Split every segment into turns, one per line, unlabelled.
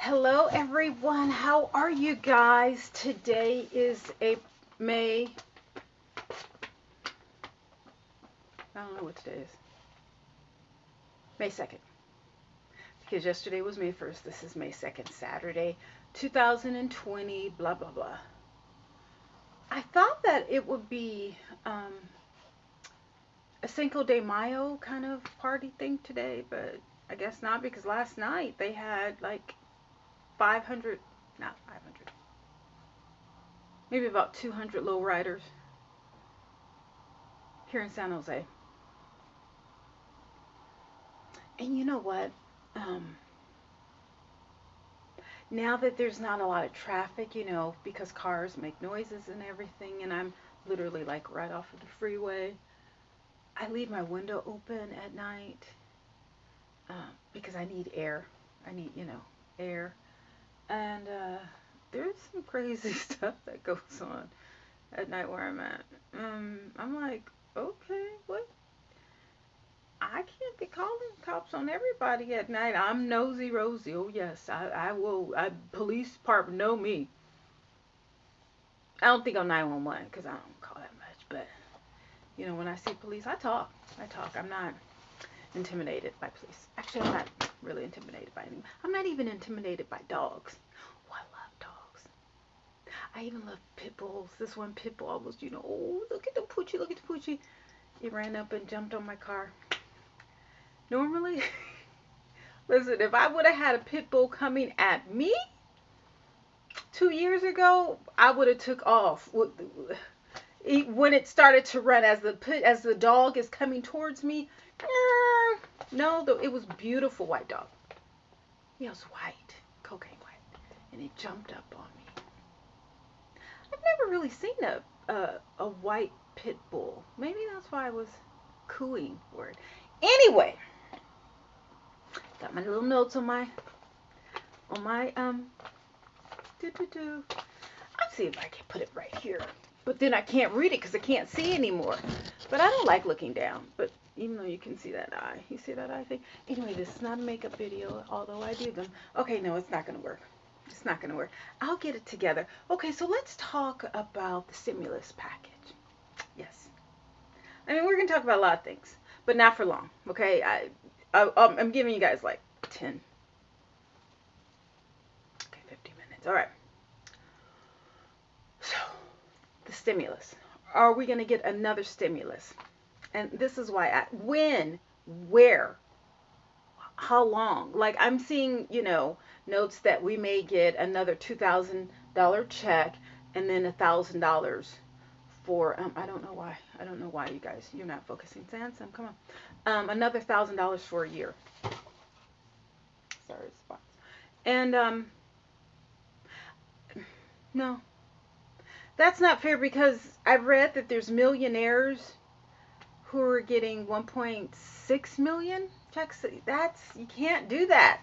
Hello everyone, how are you guys? Today is May, I don't know what today is, May 2nd, because yesterday was May 1st, this is May 2nd, Saturday, 2020, blah blah blah. I thought that it would be a Cinco de Mayo kind of party thing today, but I guess not, because last night they had like 500, not 500, maybe about 200 lowriders here in San Jose. And you know what? Um, Now that there's not a lot of traffic, because cars make noises and everything, and I'm literally like right off of the freeway, I leave my window open at night because I need air. I need, air. And there's some crazy stuff that goes on at night where I'm at. I'm like, okay, what? I can't be calling cops on everybody at night. I'm nosy Rosie. Oh yes, I will. Police department know me. I don't think on 911 because I don't call that much. But when I see police, I talk. I talk. I'm not intimidated by police. Actually, I'm not really intimidated by anyone. I'm not even intimidated by dogs. Oh, I love dogs. I even love pit bulls. This one pit bull almost, oh, look at the poochie, look at the poochie. It ran up and jumped on my car. Normally, listen, if I would have had a pit bull coming at me 2 years ago, I would have took off. When it started to run, as the dog is coming towards me, no, it was beautiful white dog. It was white, cocaine white, and it jumped up on me. I've never really seen a white pit bull. Maybe that's why I was cooing for it. Anyway, got my little notes on my I'll see if I can put it right here. But then I can't read it because I can't see anymore. But I don't like looking down. But even though you can see that eye. You see that eye thing? Anyway, this is not a makeup video, although I do them. Okay, no, it's not going to work. It's not going to work. I'll get it together. Okay, so let's talk about the stimulus package. Yes. I mean, we're going to talk about a lot of things, but not for long. Okay? I'm giving you guys like 10. Okay, 50 minutes. All right. So, the stimulus. Are we going to get another stimulus? And this is why when, where, how long? Like I'm seeing, notes that we may get another $2,000 check and then $1,000 for, I don't know why. I don't know why you guys, you're not focusing. Sansom, come on. Another $1,000 for a year. Sorry, spots. And, no. That's not fair because I've read that there's millionaires who are getting 1.6 million checks. You can't do that.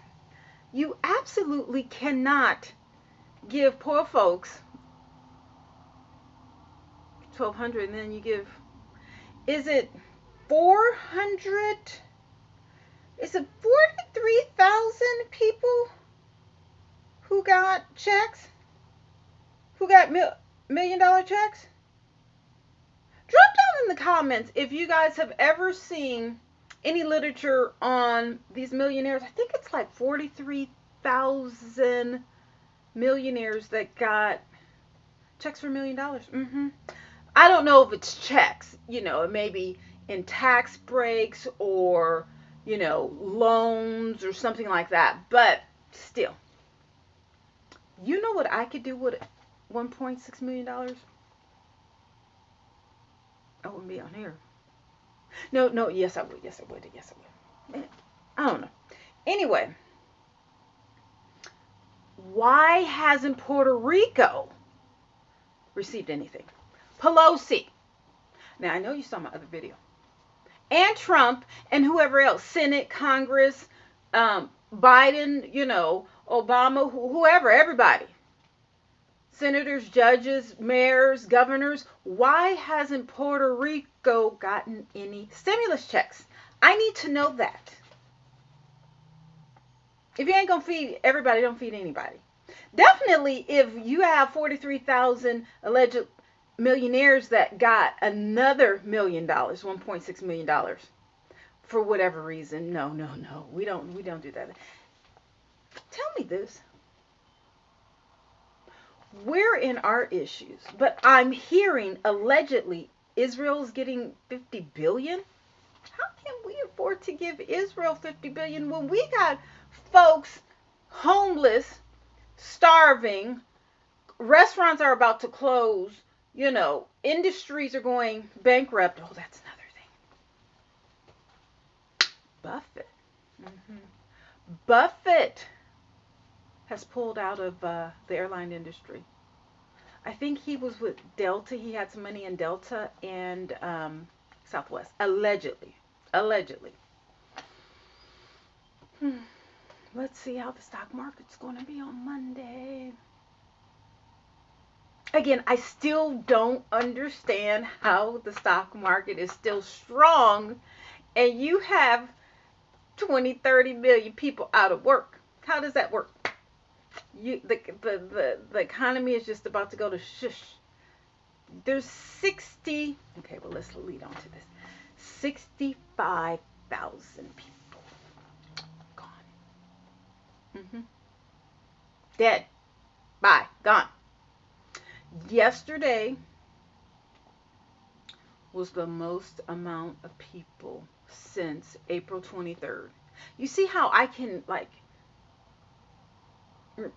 You absolutely cannot give poor folks 1,200 and then you give, is it 400? Is it 43,000 people who got checks? Who got $1,000,000 checks? Drop down in the comments if you guys have ever seen any literature on these millionaires. I think it's like 43,000 millionaires that got checks for $1,000,000. I don't know if it's checks. It may be in tax breaks or, loans or something like that. But still, you know what I could do with $1.6 million? I wouldn't be on here. No, yes I would. Yes I would. Man, I don't know. Anyway, why hasn't Puerto Rico received anything? Pelosi. Now I know you saw my other video. And Trump and whoever else, Senate, Congress, Biden, Obama, whoever, everybody. Senators, judges, mayors, governors. Why hasn't Puerto Rico gotten any stimulus checks? I need to know that. If you ain't gonna feed everybody, don't feed anybody. Definitely, if you have 43,000 alleged millionaires that got another $1 million, $1.6 million for whatever reason. No, no, no. We don't do that. Tell me this. We're in our issues, but I'm hearing allegedly Israel's getting 50 billion. How can we afford to give Israel 50 billion when we got folks homeless, starving, restaurants are about to close, industries are going bankrupt. Oh, that's another thing. Buffett. hmm Buffett has pulled out of the airline industry. I think he was with Delta. He had some money in Delta and Southwest, allegedly. Allegedly. Let's see how the stock market's going to be on Monday. Again, I still don't understand how the stock market is still strong and you have 20, 30 million people out of work. How does that work? The economy is just about to go to shush. There's 60, okay, well, let's lead on to this. 65,000 people gone. Dead. Bye. Gone. Yesterday was the most amount of people since April 23rd. You see how I can, like,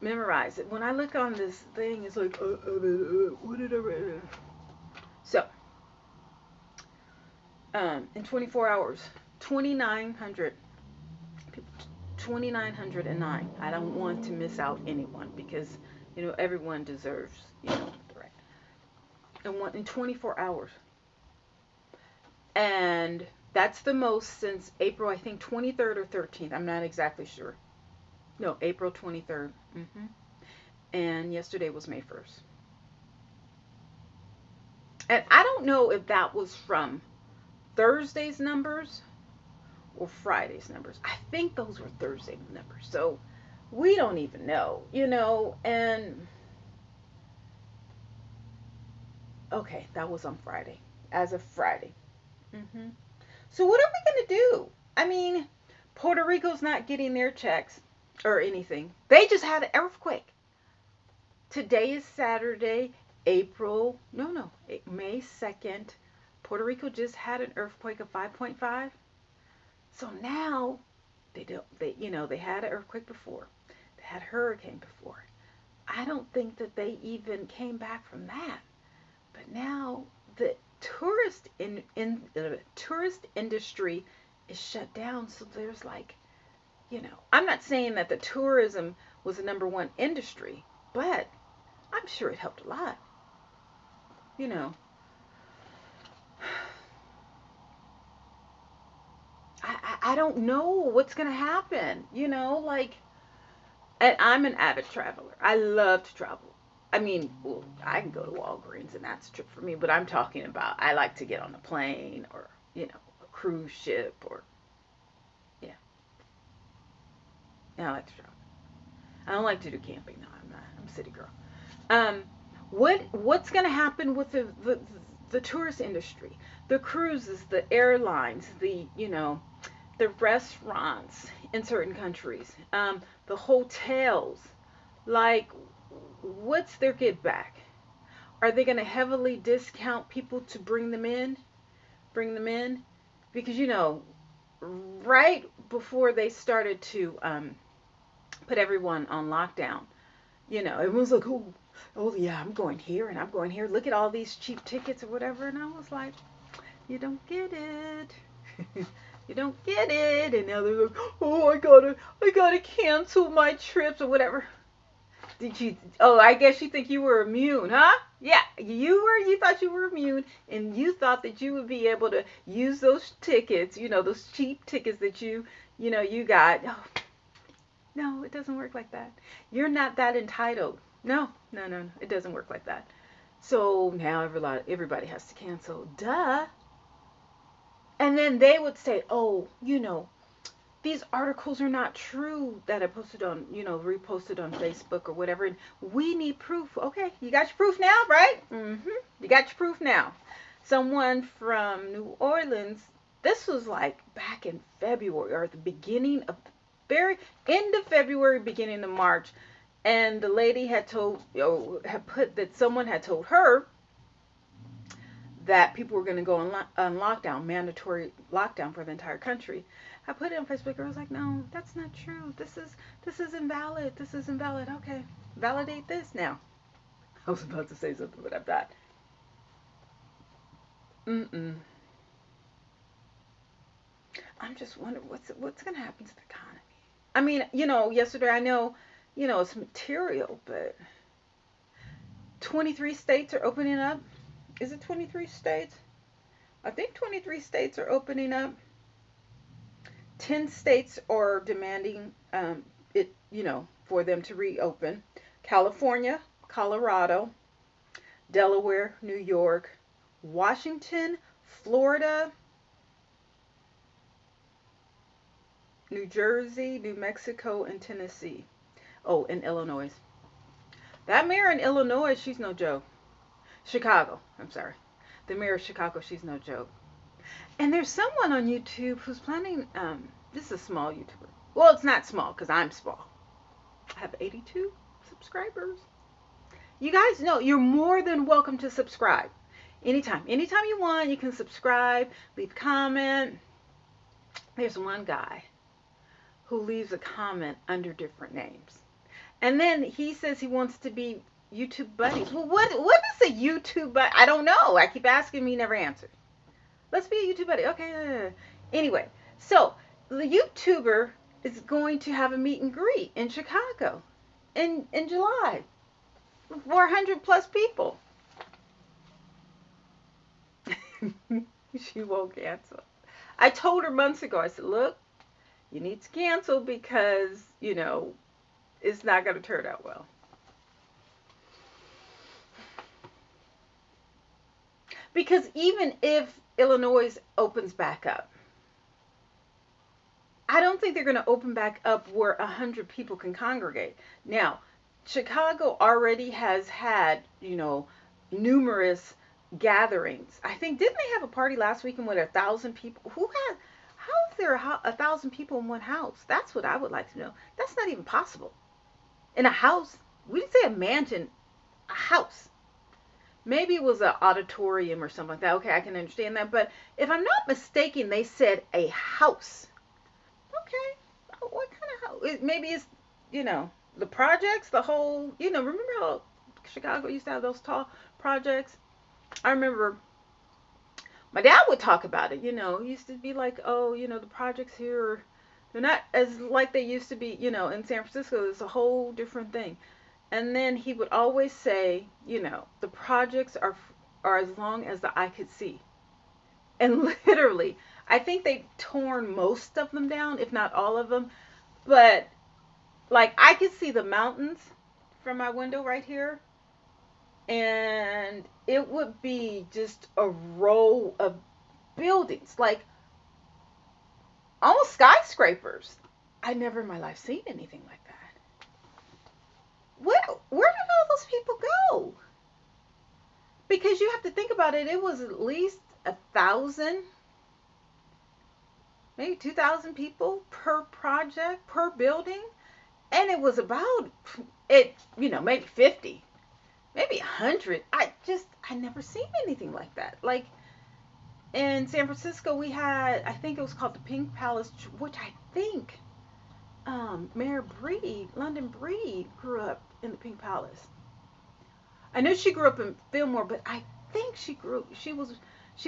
memorize it. When I look on this thing, it's like, what did I read? So, in 24 hours, 2,900 people, 2,909. I don't want to miss out anyone because, everyone deserves, the right. And in 24 hours. And that's the most since April, I think 23rd or 13th. I'm not exactly sure. No, April 23rd. And yesterday was May 1st. And I don't know if that was from Thursday's numbers or Friday's numbers. I think those were Thursday numbers. So we don't even know, and okay, that was on Friday, as of Friday. So what are we going to do? I mean, Puerto Rico's not getting their checks or anything. They just had an earthquake. Today is Saturday, May 2nd. Puerto Rico just had an earthquake of 5.5. So now they had an earthquake before. They had a hurricane before. I don't think that they even came back from that. But now the tourist industry is shut down, so there's like, I'm not saying that the tourism was the number one industry, but I'm sure it helped a lot. I don't know what's gonna happen. And I'm an avid traveler. I love to travel. I mean, well, I can go to Walgreens and that's a trip for me, but I'm talking about I like to get on a plane or, a cruise ship or, yeah. Yeah, I like to travel. I don't like to do camping. No, I'm not. I'm a city girl. What's going to happen with the tourist industry? The cruises, the airlines, the restaurants in certain countries, the hotels. Like, what's their give back? Are they going to heavily discount people to bring them in? Because, right before they started to put everyone on lockdown, everyone's like, oh yeah, I'm going here and I'm going here. Look at all these cheap tickets or whatever. And I was like, you don't get it. You don't get it. And now they're like, oh, I gotta cancel my trips or whatever. I guess you think you were immune, huh? Yeah, you thought you were immune and you thought that you would be able to use those tickets, those cheap tickets that you got. Oh, no, it doesn't work like that. You're not that entitled. No, it doesn't work like that. So now everybody has to cancel. Duh. And then they would say, oh, these articles are not true that I posted on, reposted on Facebook or whatever. And we need proof. Okay, you got your proof now, right? You got your proof now. Someone from New Orleans, this was like back in February or at the beginning of very end of February, beginning of March. And the lady had told, had put that someone had told her that people were going to go on lockdown, mandatory lockdown for the entire country. I put it on Facebook. I was like, no, that's not true. This is invalid. This is invalid. Okay, validate this now. I was about to say something, but I'm not. I'm just wondering what's going to happen to the economy. I mean, yesterday I know, it's material, but 23 states are opening up. Is it 23 states? I think 23 states are opening up. 10 states are demanding it, for them to reopen. California, Colorado, Delaware, New York, Washington, Florida, New Jersey, New Mexico, and Tennessee. Oh, and Illinois. That mayor in Illinois, she's no joke. Chicago, I'm sorry. The mayor of Chicago, she's no joke. And there's someone on YouTube who's planning, this is a small YouTuber. Well, it's not small because I'm small. I have 82 subscribers. You guys know you're more than welcome to subscribe. Anytime you want, you can subscribe, leave a comment. There's one guy who leaves a comment under different names. And then he says he wants to be YouTube buddies. Well, what is a YouTube buddy? I don't know. I keep asking him, he never answers. Let's be a YouTube buddy. Okay. Anyway, so the YouTuber is going to have a meet and greet in Chicago in July. 400 plus people. She won't cancel. I told her months ago, I said, look, you need to cancel because, it's not going to turn out well. Because even if Illinois opens back up, I don't think they're going to open back up where 100 people can congregate. Now, Chicago already has had, numerous gatherings. I think, didn't they have a party last weekend with 1,000 people? How is there 1,000 people in one house? That's what I would like to know. That's not even possible. In a house, we didn't say a mansion, a house. Maybe it was an auditorium or something like that. Okay, I can understand that. But if I'm not mistaken, they said a house. Okay, what kind of house? Maybe it's, the projects, the whole, remember how Chicago used to have those tall projects? I remember my dad would talk about it, he used to be like, oh, the projects here, they're not as like they used to be, in San Francisco. It's a whole different thing. And then he would always say, the projects are as long as the eye could see. And literally, I think they've torn most of them down, if not all of them. But, like, I could see the mountains from my window right here. And it would be just a row of buildings, like almost skyscrapers. I never in my life seen anything like that. Where did all those people go? Because you have to think about it. It was at least 1,000, maybe 2,000 people per project, per building. And it was about, maybe 50, maybe 100. I never seen anything like that. Like in San Francisco, we had, I think it was called the Pink Palace, which I think Mayor Breed, London Breed, grew up in the Pink Palace. I know she grew up in Fillmore, but I think she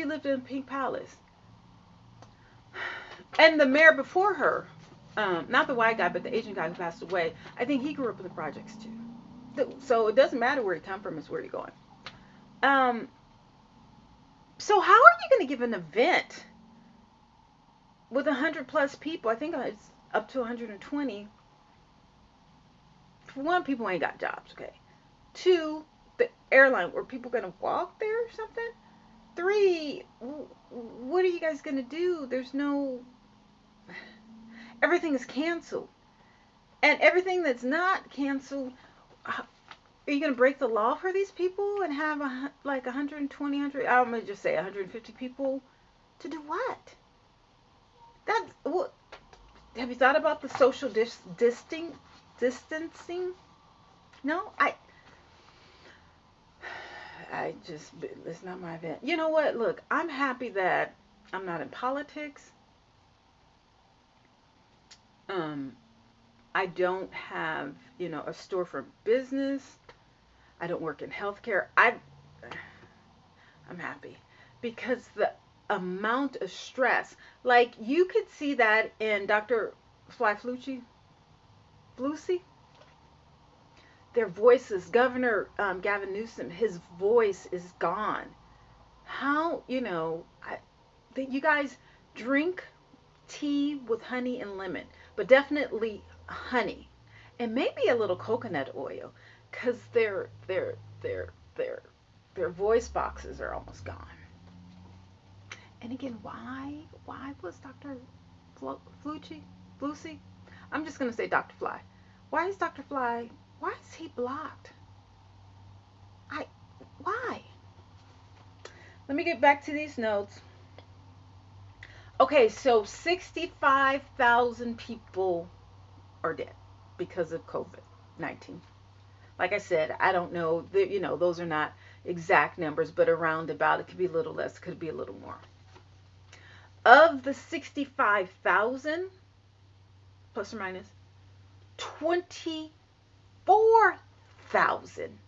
lived in Pink Palace. And the mayor before her, not the white guy, but the Asian guy who passed away, I think he grew up in the projects too. So it doesn't matter where you come from, it's where you're going. So how are you going to give an event with 100 plus people? I think it's up to 120. For one, people ain't got jobs, okay? 2, the airline, were people going to walk there or something? 3, what are you guys going to do? There's no... everything is canceled. And everything that's not canceled, are you going to break the law for these people and have like 120, I'm going to just say 150 people to do what? That's what. Have you thought about the social distancing? No, I just, it's not my event. You know what? Look, I'm happy that I'm not in politics. Um, I don't have, a storefront business. I don't work in healthcare. I'm happy because the amount of stress, like you could see that in Dr. Fly Flucy, their voices, Governor Gavin Newsom, his voice is gone. How, you guys drink tea with honey and lemon, but definitely honey and maybe a little coconut oil because their voice boxes are almost gone. And again, why was Dr. Flucy? I'm just gonna say Dr. Fly. Why is Dr. Fly? Why is he blocked? I why? Let me get back to these notes. Okay, so 65,000 people are dead because of COVID-19. Like I said, I don't know, those are not exact numbers, but around about, it could be a little less, it could be a little more. Of the 65,000, plus or minus, 24,000.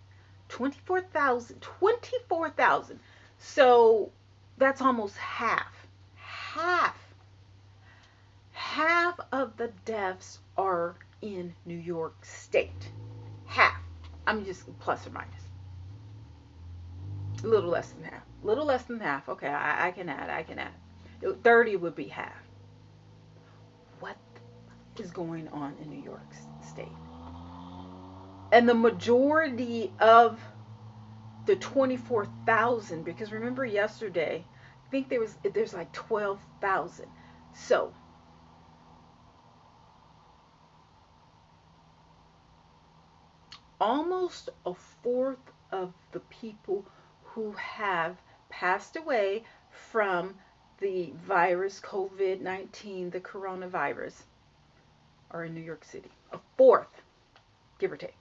24,000. So that's almost half. Half of the deaths are in New York State. Half. I'm just plus or minus. A little less than half. A little less than half. Okay, I can add. 30 would be half. What is going on in New York State? And the majority of the 24,000, because remember yesterday, I think there's like 12,000. So almost a fourth of the people who have passed away from the virus, COVID-19, the coronavirus, are in New York City. A fourth, give or take.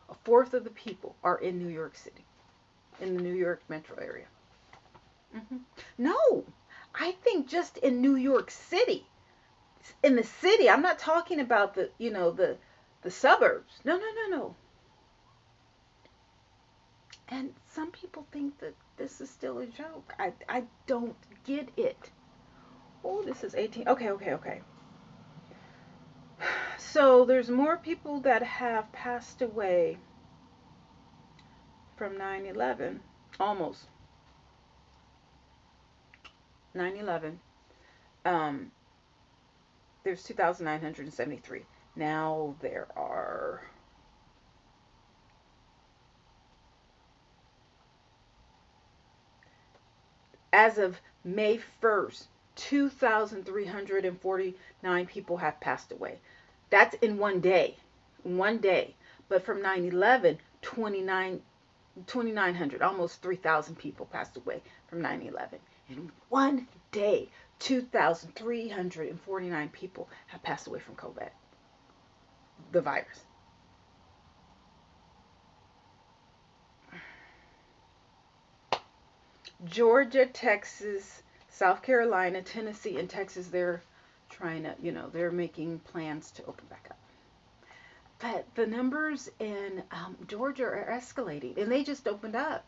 A fourth of the people are in New York City, in the New York metro area. No, I think just in New York City. In the city, I'm not talking about the suburbs. No. And some people think that this is still a joke. I don't get it. Oh, this is 18. Okay. So there's more people that have passed away from 9/11, almost 9/11. There's 2,973. Now there are, as of May 1st, 2,349 people have passed away. That's in one day. But from 9/11, 2,900, almost 3,000 people passed away from 9/11. In one day, 2,349 people have passed away from COVID, the virus. Georgia, Texas, South Carolina, Tennessee, and Texas, they're trying to, they're making plans to open back up. But the numbers in Georgia are escalating, and they just opened up.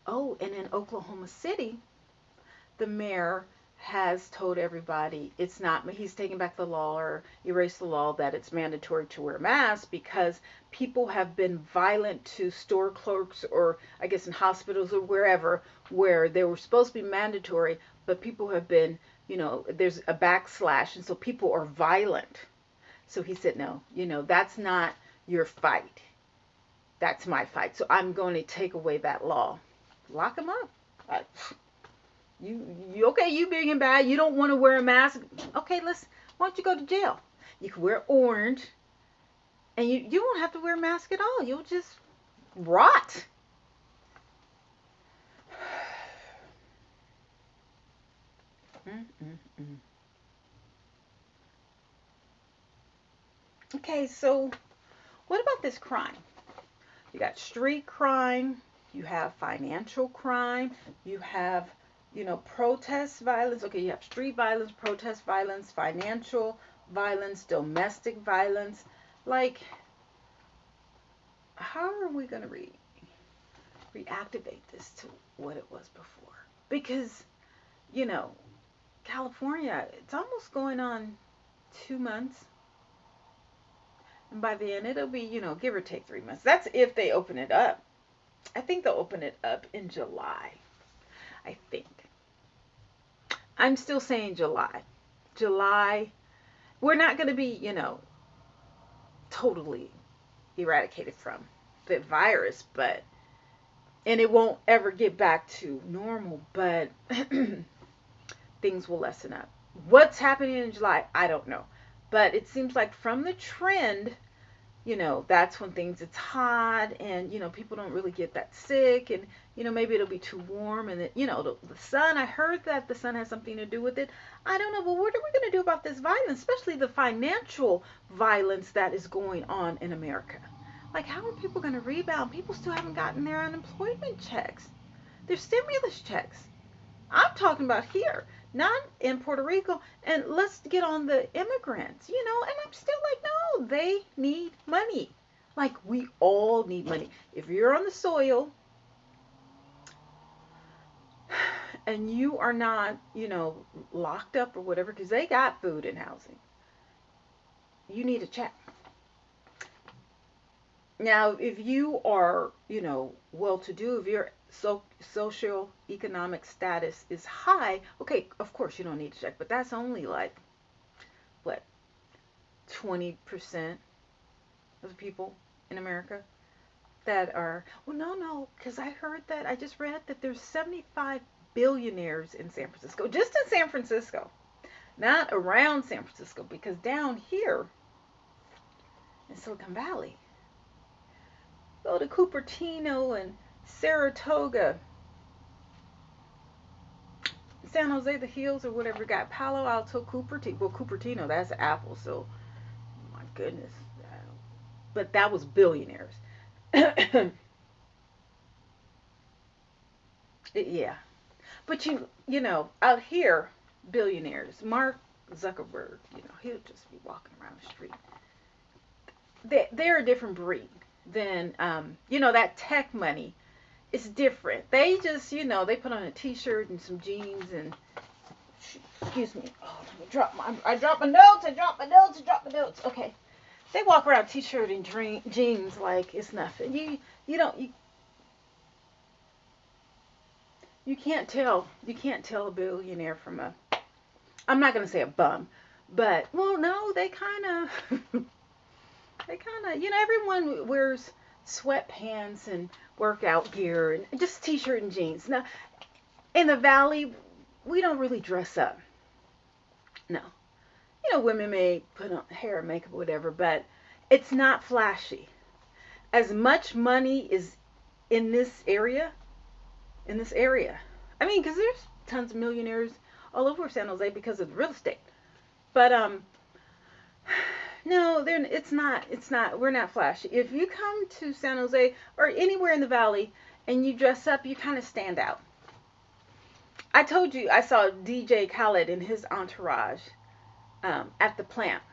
Oh, and in Oklahoma City, the mayor has told everybody he's taking back the law or erased the law that it's mandatory to wear masks because people have been violent to store clerks or I guess in hospitals or wherever where they were supposed to be mandatory, but people have been, there's a backslash and so people are violent. So he said, no, that's not your fight. That's my fight. So I'm going to take away that law. Lock them up. You okay, you big and bad, you don't want to wear a mask. Okay, why don't you go to jail? You can wear orange and you won't have to wear a mask at all. You'll just rot. Mm-mm-mm. Okay, so what about this crime? You got street crime, you have financial crime, you have, protest violence. Okay, you have street violence, protest violence, financial violence, domestic violence. Like, how are we going to reactivate this to what it was before? Because, you know, California, it's almost going on 2 months. And by the end, it'll be, give or take 3 months. That's if they open it up. I think they'll open it up in July. I think. I'm still saying July. July. We're not going to be, totally eradicated from the virus, and it won't ever get back to normal, but things will lessen up. What's happening in July, I don't know. But it seems like from the trend, that's when it's hot and, people don't really get that sick and, maybe it'll be too warm and, the sun, I heard that the sun has something to do with it. I don't know, but what are we going to do about this violence, especially the financial violence that is going on in America? Like, how are people going to rebound? People still haven't gotten their unemployment checks, their stimulus checks. I'm talking about here, not in Puerto Rico. And let's get on the immigrants, and I'm still like, no, they need money. Like, we all need money. If you're on the soil and you are not, locked up or whatever, because they got food and housing, you need a check. Now, if you are, well-to-do, if your social economic status is high, okay, of course you don't need a check, but that's only like, what, 20% of the people in America that are, well, no, because I just read that there's 75 billionaires in San Francisco, just in San Francisco, not around San Francisco, because down here in Silicon Valley, go to Cupertino and Saratoga, San Jose, the Hills, or whatever, got Palo Alto, Cupertino. Well, Cupertino, that's Apple, so my goodness. But that was billionaires. Yeah. But out here, billionaires, Mark Zuckerberg, he'll just be walking around the street. They're a different breed than, that tech money is different. They just, they put on a t-shirt and some jeans and, excuse me, oh, let me I dropped my notes. Okay. They walk around t-shirt and jeans like it's nothing. You can't tell a billionaire from I'm not going to say a bum, but, well, no, they kind of, everyone wears sweatpants and workout gear and just t-shirt and jeans. Now, in the Valley, we don't really dress up. No. Women may put on hair and makeup or whatever, but it's not flashy. As much money is in this area. I mean, because there's tons of millionaires all over San Jose because of the real estate. But no, it's not. We're not flashy. If you come to San Jose or anywhere in the Valley and you dress up, you kind of stand out. I told you I saw DJ Khaled and his entourage at the plant.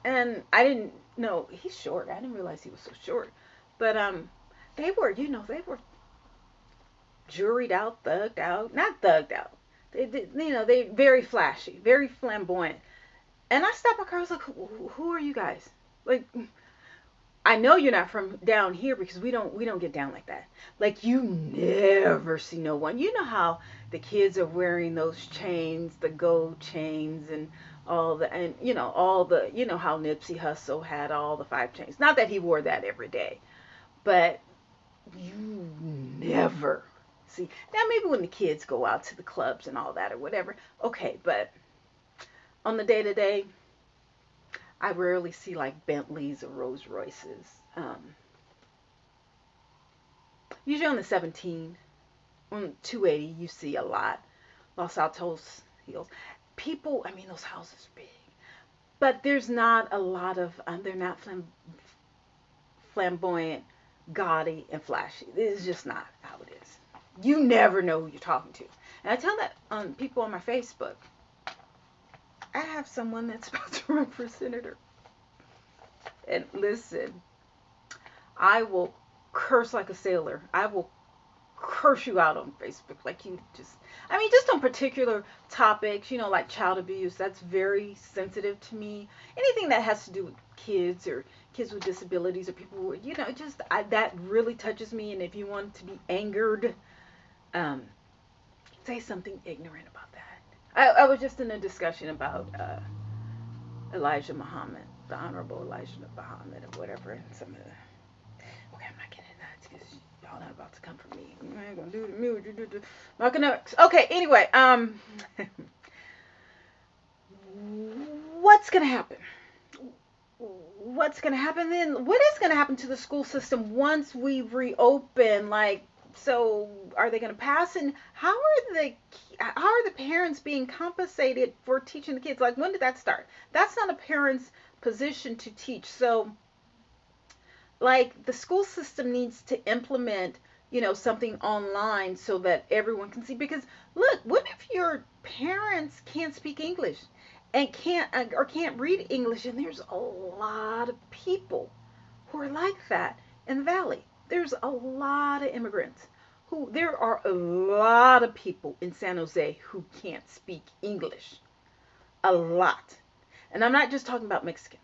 And I didn't know, he's short. I didn't realize he was so short. But they were juried out, thugged out. Not thugged out. They very flashy, very flamboyant. And I stopped my car. I was like, who are you guys? Like, I know you're not from down here because we don't get down like that. Like, you never see no one. You know how the kids are wearing those chains, the gold chains and all the how Nipsey Hussle had all the 5 chains. Not that he wore that every day, but you never see. Now, maybe when the kids go out to the clubs and all that or whatever, okay, but on the day to day, I rarely see like Bentleys or Rolls Royces. Usually on the 17, on 280, you see a lot. Los Altos Hills. People, I mean, those houses are big. But there's not a lot of, they're not flamboyant, gaudy, and flashy. This is just not how it is. You never know who you're talking to. And I tell that on people on my Facebook. I have someone that's about to run for senator. And listen, I will curse like a sailor. I will curse you out on Facebook. Like you just, I mean, just on particular topics, like child abuse. That's very sensitive to me. Anything that has to do with kids or kids with disabilities or people who, that really touches me. And if you want to be angered, say something ignorant about that. I was just in a discussion about Elijah Muhammad, the Honorable Elijah Muhammad, or whatever, and some of the. Okay, I'm not getting into that because y'all not about to come for me. I ain't gonna do to me what you do to economics. Okay, anyway, what's gonna happen? What's gonna happen then? What is gonna happen to the school system once we reopen? Like, so are they gonna pass? And how are the parents being compensated for teaching the kids? Like, when did that start? That's not a parent's position to teach. So, like, the school system needs to implement, something online so that everyone can see. Because look, what if your parents can't speak English and can't read English? And there's a lot of people who are like that in the valley. There's a lot of immigrants. There are a lot of people in San Jose who can't speak English. A lot. And I'm not just talking about Mexicans.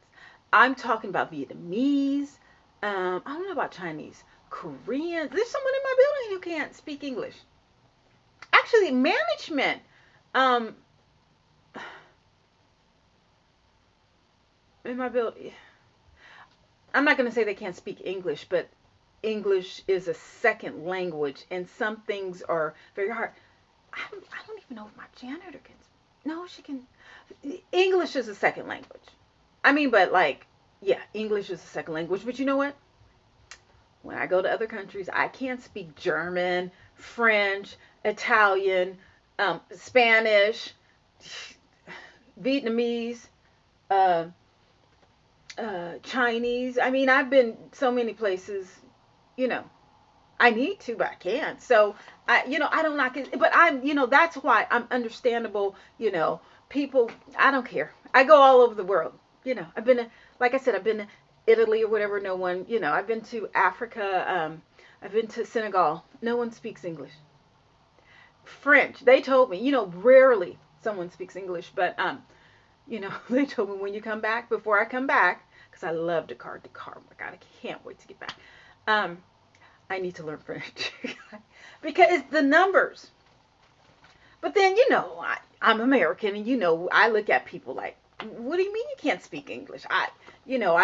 I'm talking about Vietnamese. I don't know about Chinese. Koreans. There's someone in my building who can't speak English. Actually, management. In my building. I'm not going to say they can't speak English, but English is a second language, and some things are very hard. I don't even know if my janitor can. No, she can. English is a second language. I mean, but like, yeah, English is a second language. But you know what? When I go to other countries, I can't speak German, French, Italian, Spanish, Vietnamese, Chinese. I mean, I've been so many places, I need to, but I can't. So I don't knock it, but that's why I'm understandable. People, I don't care. I go all over the world. I've been, like I said, I've been to Italy or whatever. No one, I've been to Africa. I've been to Senegal. No one speaks English. French, they told me, rarely someone speaks English, but they told me when you come back, before I come back, because I love Dakar. Oh my God, I can't wait to get back. I need to learn French because it's the numbers. But then, I'm American, and I look at people like, what do you mean you can't speak English? I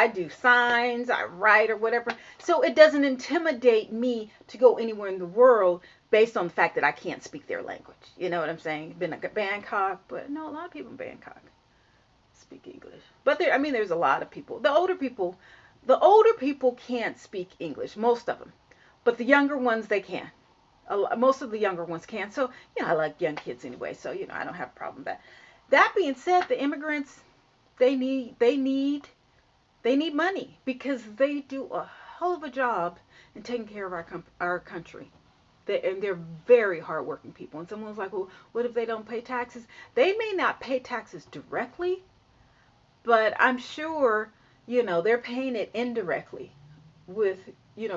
do signs, I write or whatever. So it doesn't intimidate me to go anywhere in the world based on the fact that I can't speak their language. You know what I'm saying? Been like Bangkok, but no, a lot of people in Bangkok speak English. But there's a lot of people. The older people can't speak English, most of them. But the younger ones, they can. Most of the younger ones can. So, I like young kids anyway. So, I don't have a problem with that. That being said, the immigrants, they need money because they do a hell of a job in taking care of our country. They're very hardworking people. And someone's like, well, what if they don't pay taxes? They may not pay taxes directly, but I'm sure, they're paying it indirectly with,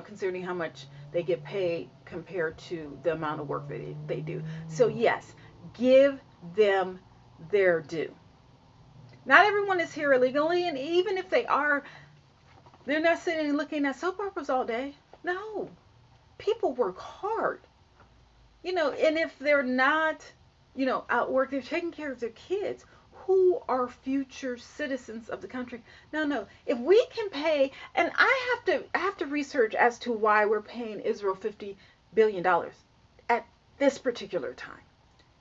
considering how much they get paid compared to the amount of work that they do. So yes, give them their due. Not everyone is here illegally, and even if they are, they're not sitting and looking at soap operas all day. No. People work hard. And if they're not, out work, they're taking care of their kids who are future citizens of the country. No. If we can pay, and I have to research as to why we're paying Israel $50 billion. this particular time.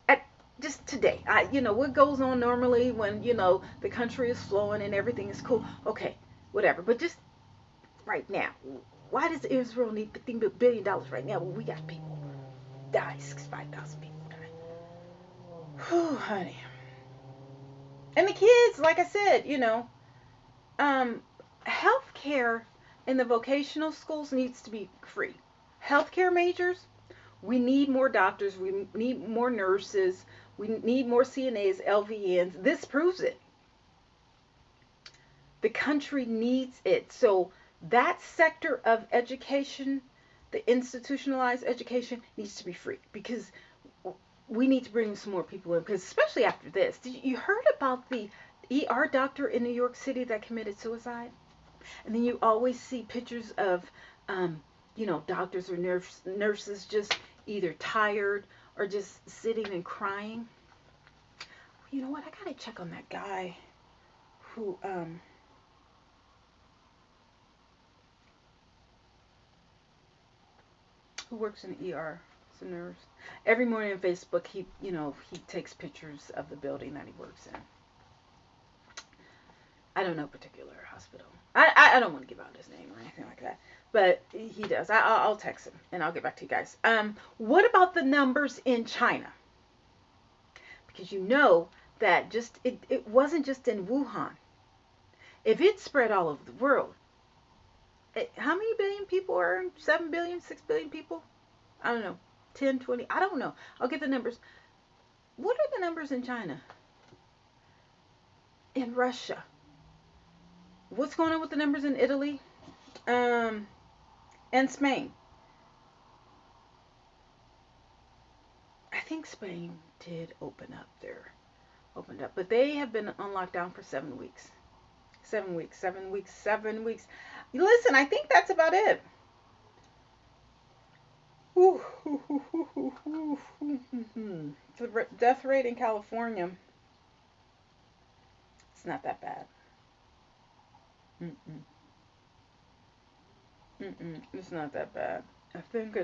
At just today, what goes on normally when the country is flowing and everything is cool. Okay, whatever. But just right now, why does Israel need $15 billion right now when we got people die, 65,000 people die? Whew, honey. And the kids, like I said, um, healthcare in the vocational schools needs to be free. Healthcare majors, we need more doctors, we need more nurses, we need more CNAs, LVNs. This proves it. The country needs it. So that sector of education, the institutionalized education, needs to be free because we need to bring some more people in. Because especially after this, you heard about the ER doctor in New York City that committed suicide? And then you always see pictures of, doctors or nurses just either tired or just sitting and crying. You know what? I gotta check on that guy who works in the ER. It's a nurse. Every morning on Facebook, he takes pictures of the building that he works in. I don't know particular hospital. I don't want to give out his name or anything like that, but he does. I'll text him and I'll get back to you guys. What about the numbers in China? Because that it wasn't just in Wuhan. If it spread all over the world, how many billion people are 7 billion, 6 billion people? I don't know. 10, 20, I don't know. I'll get the numbers. What are the numbers in China? In Russia? What's going on with the numbers in Italy? And Spain? I think Spain did opened up, but they have been on lockdown for 7 weeks. 7 weeks, 7 weeks, 7 weeks. Listen, I think that's about it. The death rate in California, it's not that bad. Mm-mm. It's not that bad. I think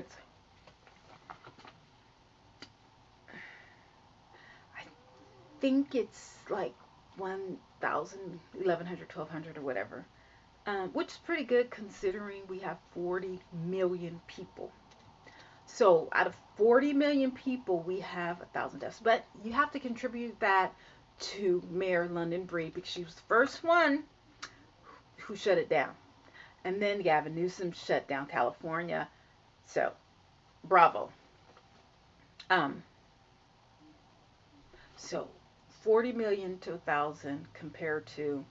it's like 1,000, 1,100, 1,200 or whatever, which is pretty good considering we have 40 million people. So out of 40 million people, we have 1,000 deaths. But you have to contribute that to Mayor London Breed because she was the first one who shut it down. And then Gavin Newsom shut down California. So, bravo. Um, so 40 million to 1,000 compared to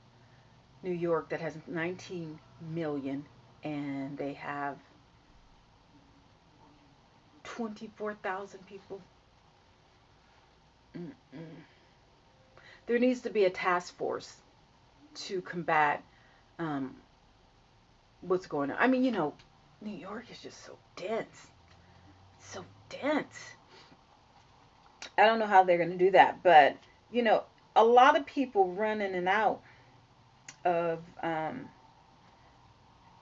New York that has 19 million and they have 24,000 people. Mm-mm. There needs to be a task force to combat um, what's going on. I mean, New York is just so dense. So dense. I don't know how they're going to do that, but, a lot of people run in and out of,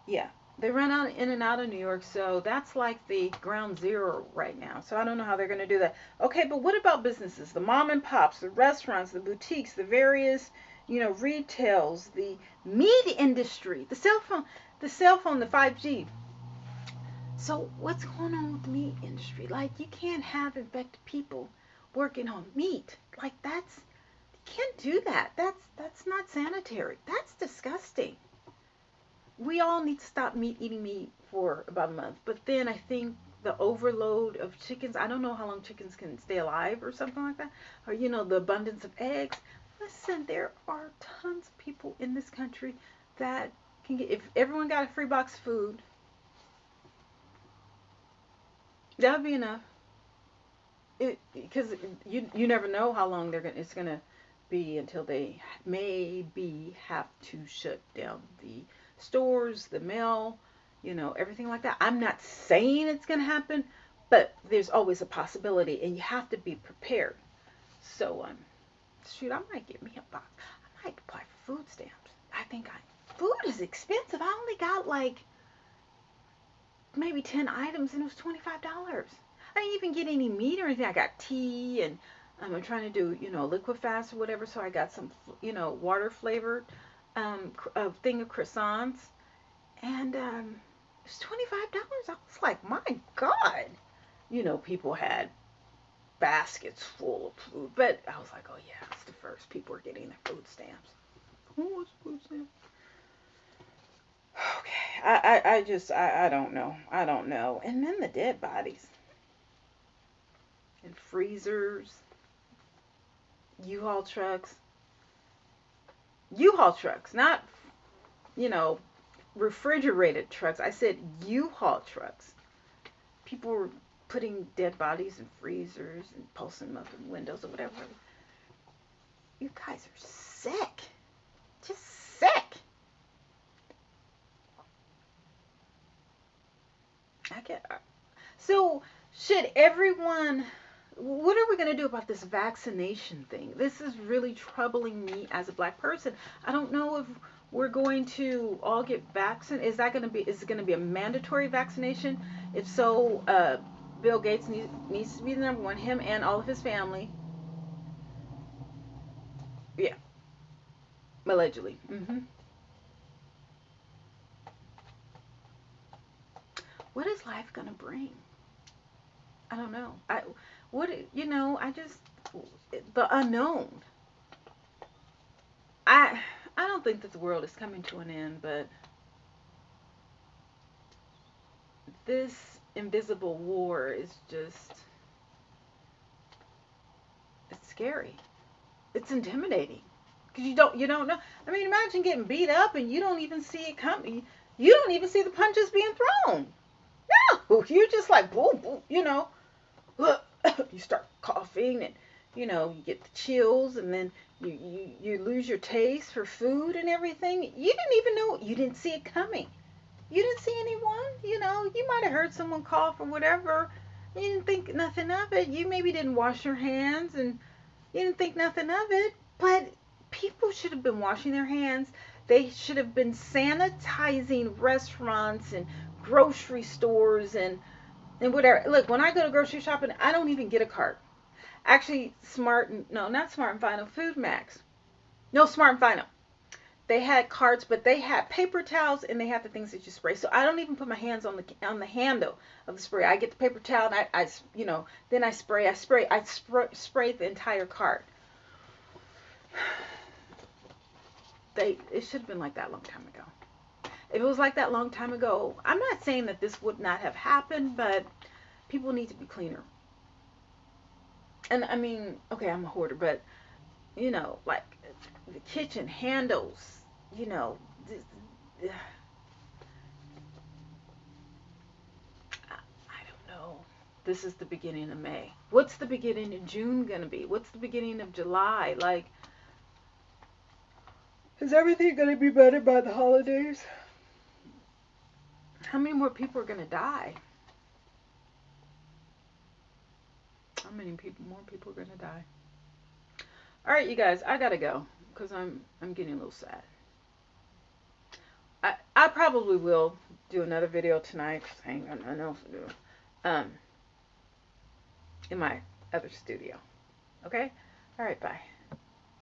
yeah, they run out in and out of New York, so that's like the ground zero right now. So I don't know how they're going to do that. Okay, but what about businesses? The mom and pops, the restaurants, the boutiques, the various, retails, the meat industry, the cell phone, the 5G. So what's going on with the meat industry? Like you can't have infected people working on meat. Like you can't do that. That's not sanitary. That's disgusting. We all need to stop eating meat for about a month. But then I think the overload of chickens, I don't know how long chickens can stay alive or something like that. Or, the abundance of eggs. Listen, there are tons of people in this country that can get, if everyone got a free box of food, that would be enough. Because you never know how long it's gonna be until they maybe have to shut down the stores, the mail, everything like that. I'm not saying it's gonna happen, but there's always a possibility, and you have to be prepared. So shoot, I might get me a box. I might apply for food stamps. Food is expensive. I only got like maybe 10 items, and it was $25. I didn't even get any meat or anything. I got tea, and I'm trying to do, liquid fast or whatever. So I got some, water flavored a thing of croissants, and it's $25. I was like, my God, people had baskets full of food, but I was like, oh yeah, it's the first people are getting their food stamps. Who wants food stamps? Okay, I don't know. I don't know. And then the dead bodies and freezers, U-Haul trucks, U-Haul trucks, not, you know, refrigerated trucks. I said U-Haul trucks. People were putting dead bodies in freezers and posting them up in windows or whatever. You guys are sick. Just sick. I get. So, should everyone. What are we going to do about this vaccination thing? This is really troubling me as a black person. I don't know if we're going to all get vaccinated. Is it going to be a mandatory vaccination? If so, Bill Gates needs to be the number one, him and all of his family. Yeah, allegedly. What is life going to bring? I don't know. I just, the unknown. I don't think that the world is coming to an end, but this invisible war is just, it's scary. It's intimidating because you don't know. I mean, imagine getting beat up and you don't even see it coming. You don't even see the punches being thrown. No, you're just like boom, boom. You start coughing, and you get the chills, and then you lose your taste for food and everything. You didn't even know. You didn't see it coming. You didn't see anyone. You might have heard someone cough or whatever. You didn't think nothing of it. You maybe didn't wash your hands, and you didn't think nothing of it. But people should have been washing their hands. They should have been sanitizing restaurants and grocery stores and whatever. Look, when I go to grocery shopping, I don't even get a cart. Actually, not Smart and Final, Food Max. No, Smart and Final. They had carts, but they had paper towels and they had the things that you spray. So I don't even put my hands on the handle of the spray. I get the paper towel and then I spray the entire cart. It should have been like that a long time ago. If it was like that long time ago, I'm not saying that this would not have happened, but people need to be cleaner. And I mean, okay, I'm a hoarder, but like the kitchen handles, I don't know. This is the beginning of May. What's the beginning of June gonna be? What's the beginning of July? Like, is everything gonna be better by the holidays? How many more people are gonna die? How many more people are gonna die? All right, you guys, I gotta go because I'm getting a little sad. I probably will do another video tonight because I ain't got nothing else to do. In my other studio. Okay. All right. Bye.